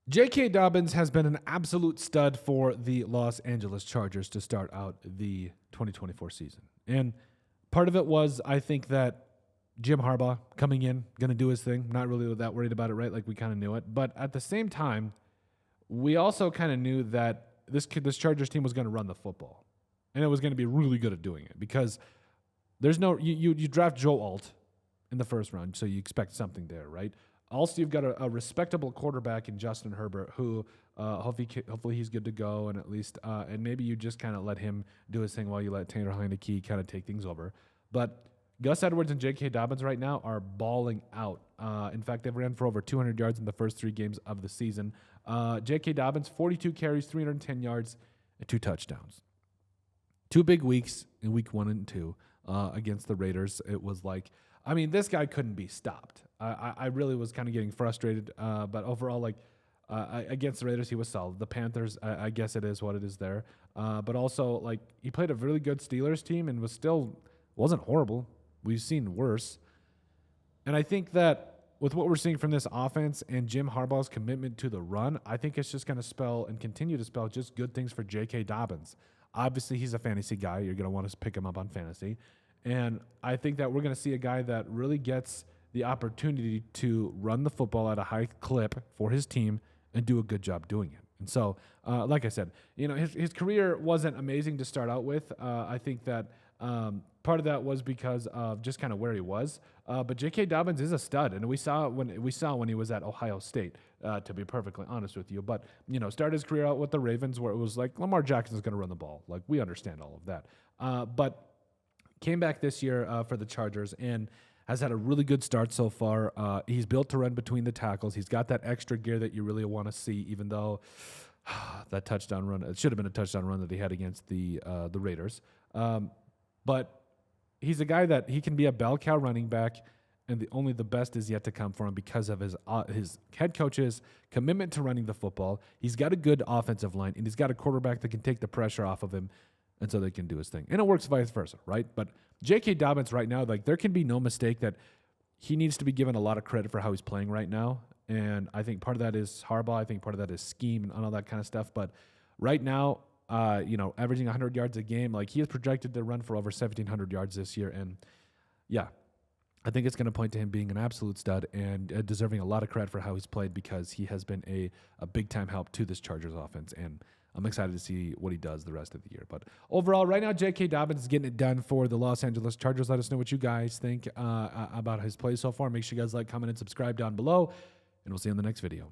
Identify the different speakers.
Speaker 1: J.K. Dobbins has been an absolute stud for the Los Angeles Chargers to start out the 2024 season. And part of it was, I think, that Jim Harbaugh coming in, going to do his thing. Not really that worried about it, right? Like, we kind of knew it. But at the same time, we also kind of knew that this Chargers team was going to run the football. And it was going to be really good at doing it because there's no, you draft Joe Alt in the first round, so you expect something there, right? Also, you've got a respectable quarterback in Justin Herbert, who hopefully he's good to go, and at least and maybe you just kind of let him do his thing while you let Tanner Heineke kind of take things over. But Gus Edwards and J.K. Dobbins right now are balling out. In fact, they've ran for over 200 yards in the first 3 games of the season. J.K. Dobbins, 42 carries, 310 yards, and 2 touchdowns. 2 big weeks in week 1 and 2 against the Raiders. It was like, I mean, this guy couldn't be stopped. I really was kind of getting frustrated, but overall, like, against the Raiders, he was solid. The Panthers, I guess it is what it is there. But also, like, he played a really good Steelers team and wasn't horrible. We've seen worse. And I think that with what we're seeing from this offense and Jim Harbaugh's commitment to the run, I think it's just going to spell and continue to spell just good things for J.K. Dobbins. Obviously, he's a fantasy guy. You're going to want to pick him up on fantasy. And I think that we're going to see a guy that really gets the opportunity to run the football at a high clip for his team and do a good job doing it. And so, like I said, his career wasn't amazing to start out with. I think that part of that was because of just kind of where he was. But J.K. Dobbins is a stud, and we saw when he was at Ohio State. To be perfectly honest with you, but started his career out with the Ravens, where it was like Lamar Jackson's going to run the ball. Like, we understand all of that, but came back this year for the Chargers and has had a really good start so far. He's built to run between the tackles. He's got that extra gear that you really want to see, even though that touchdown run, it should have been a touchdown run that he had against the Raiders. But he's a guy that he can be a bell cow running back, and only the best is yet to come for him because of his head coach's commitment to running the football. He's got a good offensive line, and he's got a quarterback that can take the pressure off of him, and so they can do his thing. And it works vice versa, right? But J.K. Dobbins right now, like, there can be no mistake that he needs to be given a lot of credit for how he's playing right now. And I think part of that is Harbaugh. I think part of that is scheme and all that kind of stuff. But right now, averaging 100 yards a game, like, he is projected to run for over 1,700 yards this year. And yeah, I think it's going to point to him being an absolute stud and deserving a lot of credit for how he's played, because he has been a big-time help to this Chargers offense. And I'm excited to see what he does the rest of the year. But overall, right now, J.K. Dobbins is getting it done for the Los Angeles Chargers. Let us know what you guys think about his play so far. Make sure you guys like, comment, and subscribe down below. And we'll see you in the next video.